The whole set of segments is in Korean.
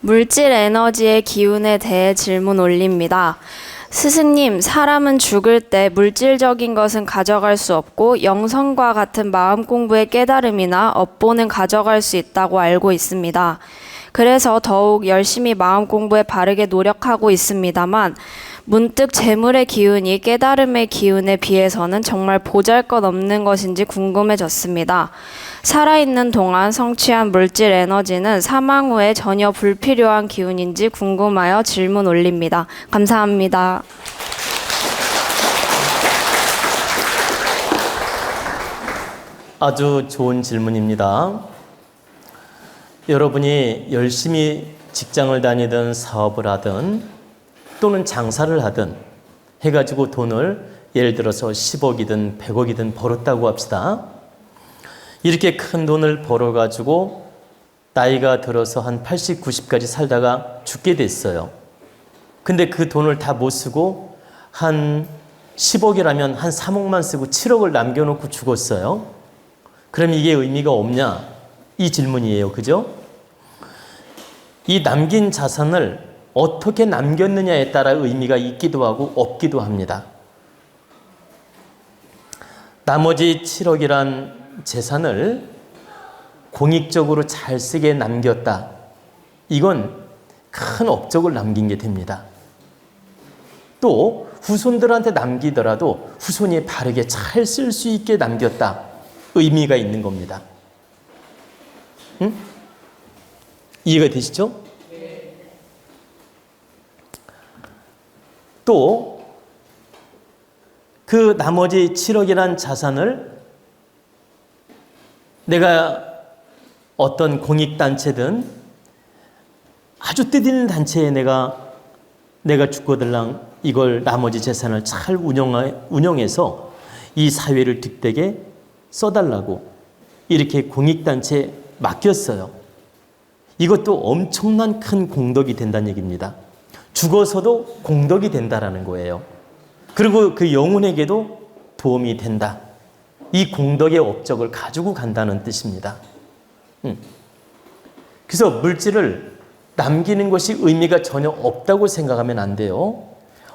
물질 에너지의 기운에 대해 질문 올립니다. 스승님, 사람은 죽을 때 물질적인 것은 가져갈 수 없고 영성과 같은 마음 공부의 깨달음이나 업보는 가져갈 수 있다고 알고 있습니다. 그래서 더욱 열심히 마음 공부에 바르게 노력하고 있습니다만 문득 재물의 기운이 깨달음의 기운에 비해서는 정말 보잘것없는 것인지 궁금해졌습니다. 살아있는 동안 성취한 물질 에너지는 사망 후에 전혀 불필요한 기운인지 궁금하여 질문 올립니다. 감사합니다. 아주 좋은 질문입니다. 여러분이 열심히 직장을 다니든 사업을 하든 또는 장사를 하든 해가지고 돈을 예를 들어서 10억이든 100억이든 벌었다고 합시다. 이렇게 큰 돈을 벌어가지고 나이가 들어서 한 80, 90까지 살다가 죽게 됐어요. 근데 그 돈을 다 못 쓰고 한 10억이라면 한 3억만 쓰고 7억을 남겨놓고 죽었어요. 그럼 이게 의미가 없냐? 이 질문이에요. 그죠? 이 남긴 자산을 어떻게 남겼느냐에 따라 의미가 있기도 하고 없기도 합니다. 나머지 7억이란 재산을 공익적으로 잘 쓰게 남겼다. 이건 큰 업적을 남긴 게 됩니다. 또 후손들한테 남기더라도 후손이 바르게 잘 쓸 수 있게 남겼다. 의미가 있는 겁니다. 응? 이해가 되시죠? 또 그 나머지 7억이란 자산을 내가 어떤 공익단체든 아주 뜻있는 단체에 내가 죽거들랑 이걸 나머지 재산을 잘 운영해서 이 사회를 득되게 써달라고 이렇게 공익단체에 맡겼어요. 이것도 엄청난 큰 공덕이 된다는 얘기입니다. 죽어서도 공덕이 된다라는 거예요. 그리고 그 영혼에게도 도움이 된다. 이 공덕의 업적을 가지고 간다는 뜻입니다. 그래서 물질을 남기는 것이 의미가 전혀 없다고 생각하면 안 돼요.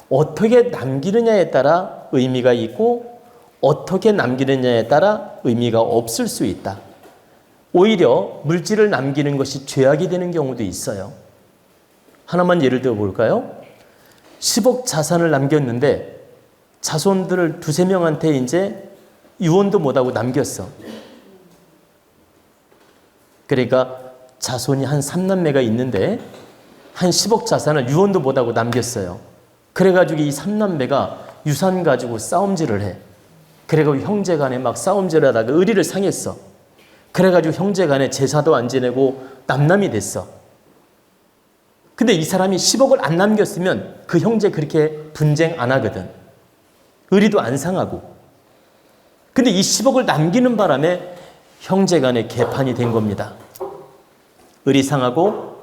어떻게 남기느냐에 따라 의미가 있고 어떻게 남기느냐에 따라 의미가 없을 수 있다. 오히려 물질을 남기는 것이 죄악이 되는 경우도 있어요. 하나만 예를 들어 볼까요? 10억 자산을 남겼는데 자손들을 두세 명한테 이제 유언도 못하고 남겼어. 그러니까 자손이 한 3남매가 있는데 한 10억 자산을 유언도 못하고 남겼어요. 그래가지고 이 3남매가 유산 가지고 싸움질을 해. 그래가지고 형제 간에 막 싸움질을 하다가 의리를 상했어. 그래가지고 형제 간에 제사도 안 지내고 남남이 됐어. 근데 이 사람이 10억을 안 남겼으면 그 형제 그렇게 분쟁 안 하거든. 의리도 안 상하고. 근데 이 10억을 남기는 바람에 형제 간에 개판이 된 겁니다. 의리 상하고,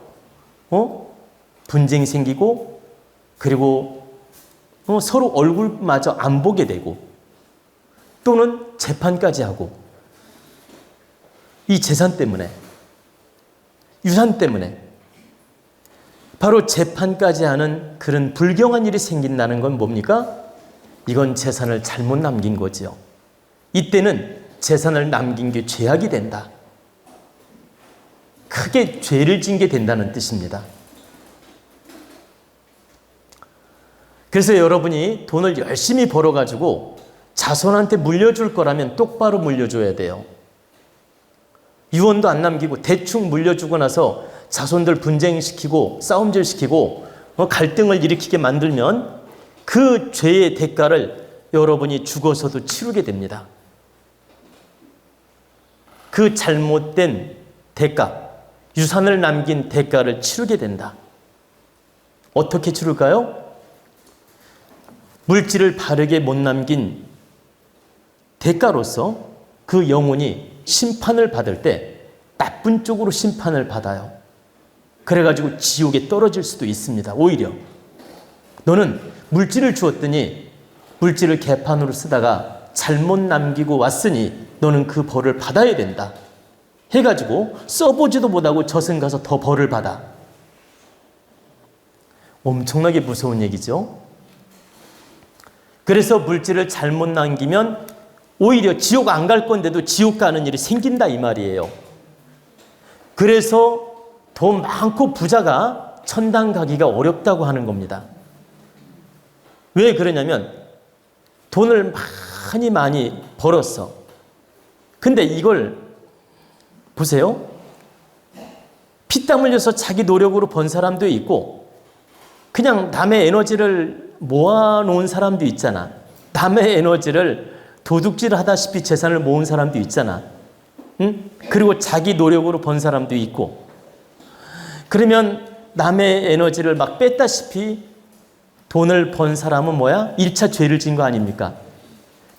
분쟁이 생기고, 그리고 서로 얼굴마저 안 보게 되고, 또는 재판까지 하고, 이 재산 때문에, 유산 때문에, 바로 재판까지 하는 그런 불경한 일이 생긴다는 건 뭡니까? 이건 재산을 잘못 남긴 거죠. 이때는 재산을 남긴 게 죄악이 된다. 크게 죄를 진 게 된다는 뜻입니다. 그래서 여러분이 돈을 열심히 벌어가지고 자손한테 물려줄 거라면 똑바로 물려줘야 돼요. 유언도 안 남기고 대충 물려주고 나서 자손들 분쟁시키고 싸움질시키고 갈등을 일으키게 만들면 그 죄의 대가를 여러분이 죽어서도 치르게 됩니다. 그 잘못된 대가, 유산을 남긴 대가를 치르게 된다. 어떻게 치를까요? 물질을 바르게 못 남긴 대가로서 그 영혼이 심판을 받을 때 나쁜 쪽으로 심판을 받아요. 그래가지고 지옥에 떨어질 수도 있습니다. 오히려 너는 물질을 주었더니 물질을 개판으로 쓰다가 잘못 남기고 왔으니 너는 그 벌을 받아야 된다 해가지고 써보지도 못하고 저승 가서 더 벌을 받아. 엄청나게 무서운 얘기죠. 그래서 물질을 잘못 남기면 오히려 지옥 안 갈 건데도 지옥 가는 일이 생긴다 이 말이에요. 그래서 돈 많고 부자가 천당 가기가 어렵다고 하는 겁니다. 왜 그러냐면 돈을 많이 벌었어. 근데 이걸 보세요. 피땀 흘려서 자기 노력으로 번 사람도 있고 그냥 남의 에너지를 모아놓은 사람도 있잖아. 남의 에너지를 도둑질 하다시피 재산을 모은 사람도 있잖아. 응? 그리고 자기 노력으로 번 사람도 있고. 그러면 남의 에너지를 막 뺐다시피 돈을 번 사람은 뭐야? 1차 죄를 진 거 아닙니까?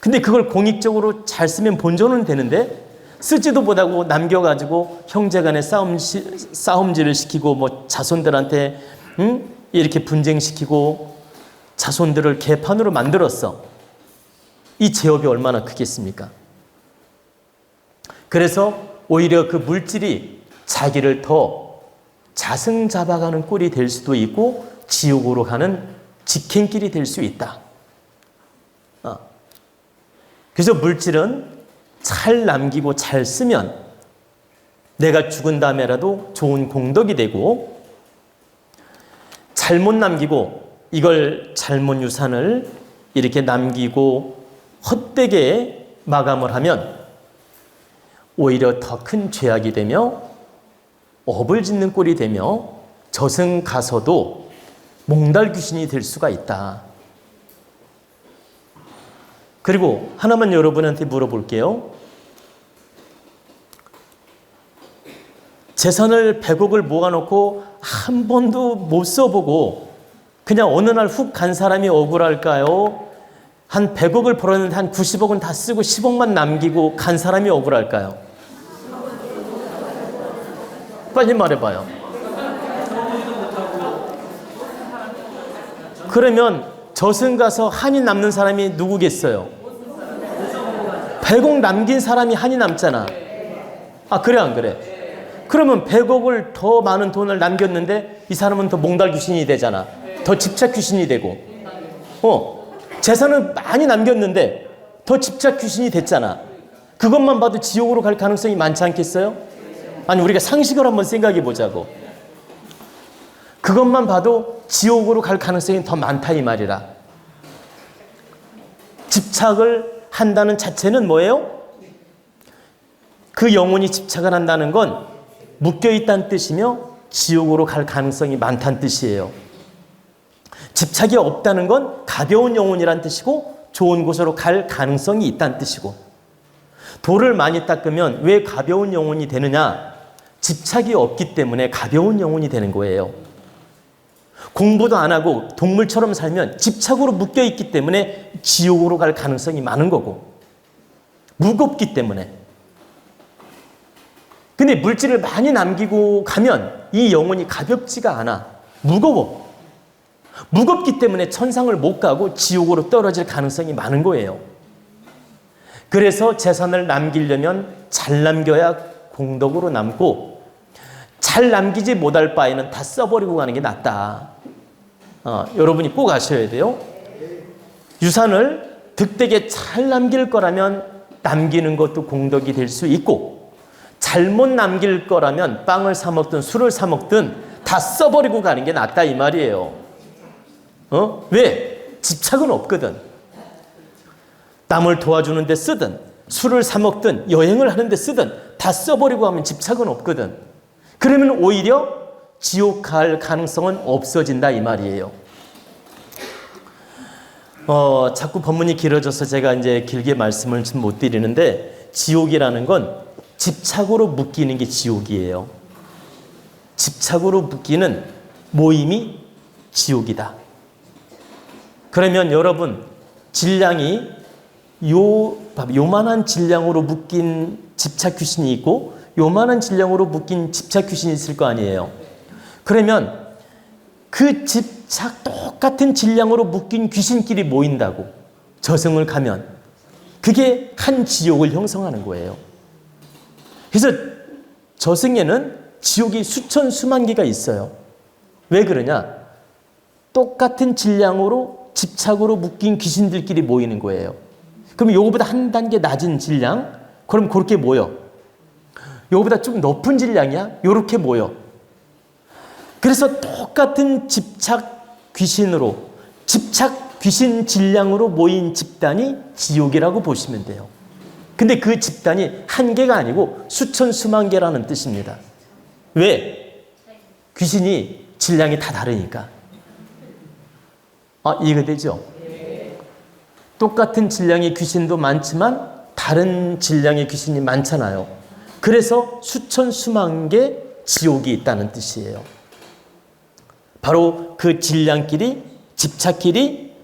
근데 그걸 공익적으로 잘 쓰면 본전은 되는데 쓰지도 못하고 남겨가지고 형제간에 싸움질을 시키고 뭐 자손들한테 이렇게 분쟁시키고 자손들을 개판으로 만들었어. 이 제업이 얼마나 크겠습니까? 그래서 오히려 그 물질이 자기를 더 자승자박하는 꼴이 될 수도 있고 지옥으로 가는 직행길이 될 수 있다. 그래서 물질은 잘 남기고 잘 쓰면 내가 죽은 다음에라도 좋은 공덕이 되고, 잘못 남기고 이걸 잘못 유산을 이렇게 남기고 헛되게 마감을 하면 오히려 더 큰 죄악이 되며 업을 짓는 꼴이 되며 저승가서도 몽달 귀신이 될 수가 있다. 그리고 하나만 여러분한테 물어볼게요. 재산을 100억을 모아놓고 한 번도 못 써보고 그냥 어느 날 훅 간 사람이 억울할까요? 한 100억을 벌었는데 한 90억은 다 쓰고 10억만 남기고 간 사람이 억울할까요? 빨리 말해봐요. 그러면 저승 가서 한이 남는 사람이 누구겠어요? 100억 남긴 사람이 한이 남잖아. 아, 그래 안 그래? 그러면 100억을 더 많은 돈을 남겼는데 이 사람은 더 몽달 귀신이 되잖아. 더 집착 귀신이 되고. 재산을 많이 남겼는데 더 집착 귀신이 됐잖아. 그것만 봐도 지옥으로 갈 가능성이 많지 않겠어요? 아니, 우리가 상식을 한번 생각해 보자고. 그것만 봐도 지옥으로 갈 가능성이 더 많다 이 말이라. 집착을 한다는 자체는 뭐예요? 그 영혼이 집착을 한다는 건 묶여있다는 뜻이며 지옥으로 갈 가능성이 많다는 뜻이에요. 집착이 없다는 건 가벼운 영혼이란 뜻이고 좋은 곳으로 갈 가능성이 있다는 뜻이고, 돌을 많이 닦으면 왜 가벼운 영혼이 되느냐? 집착이 없기 때문에 가벼운 영혼이 되는 거예요. 공부도 안 하고 동물처럼 살면 집착으로 묶여있기 때문에 지옥으로 갈 가능성이 많은 거고, 무겁기 때문에. 근데 물질을 많이 남기고 가면 이 영혼이 가볍지가 않아. 무거워. 무겁기 때문에 천상을 못 가고 지옥으로 떨어질 가능성이 많은 거예요. 그래서 재산을 남기려면 잘 남겨야 공덕으로 남고, 잘 남기지 못할 바에는 다 써버리고 가는 게 낫다. 여러분이 꼭 아셔야 돼요. 유산을 득되게 잘 남길 거라면 남기는 것도 공덕이 될 수 있고, 잘못 남길 거라면 빵을 사 먹든 술을 사 먹든 다 써버리고 가는 게 낫다 이 말이에요. 왜? 집착은 없거든. 남을 도와주는 데 쓰든 술을 사 먹든 여행을 하는 데 쓰든 다 써버리고 하면 집착은 없거든. 그러면 오히려 지옥 갈 가능성은 없어진다 이 말이에요. 자꾸 본문이 길어져서 제가 이제 길게 말씀을 좀 못 드리는데, 지옥이라는 건 집착으로 묶이는 게 지옥이에요. 집착으로 묶이는 모임이 지옥이다. 그러면 여러분, 질량이 요만한 질량으로 묶인 집착 귀신이 있고 요만한 질량으로 묶인 집착 귀신이 있을 거 아니에요. 그러면 그 집착 똑같은 질량으로 묶인 귀신끼리 모인다고, 저승을 가면 그게 한 지옥을 형성하는 거예요. 그래서 저승에는 지옥이 수천 수만 개가 있어요. 왜 그러냐? 똑같은 질량으로 집착으로 묶인 귀신들끼리 모이는 거예요. 그럼 요거보다 한 단계 낮은 질량? 그럼 그렇게 모여. 요거보다 좀 높은 질량이야? 요렇게 모여. 그래서 똑같은 집착 귀신으로, 집착 귀신 질량으로 모인 집단이 지옥이라고 보시면 돼요. 근데 그 집단이 한 개가 아니고 수천 수만 개라는 뜻입니다. 왜? 귀신이 질량이 다 다르니까. 이해가 되죠? 똑같은 질량의 귀신도 많지만 다른 질량의 귀신이 많잖아요. 그래서 수천 수만 개 지옥이 있다는 뜻이에요. 바로 그 질량끼리, 집착끼리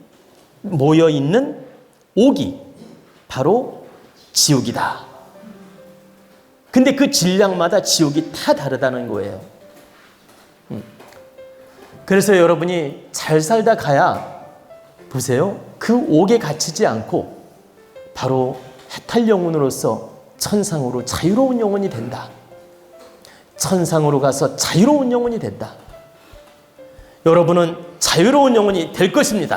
모여있는 옥이 바로 지옥이다. 근데 그 질량마다 지옥이 다 다르다는 거예요. 그래서 여러분이 잘 살다 가야 보세요. 그 옥에 갇히지 않고 바로 해탈 영혼으로서 천상으로 자유로운 영혼이 된다. 천상으로 가서 자유로운 영혼이 된다. 여러분은 자유로운 영혼이 될 것입니다.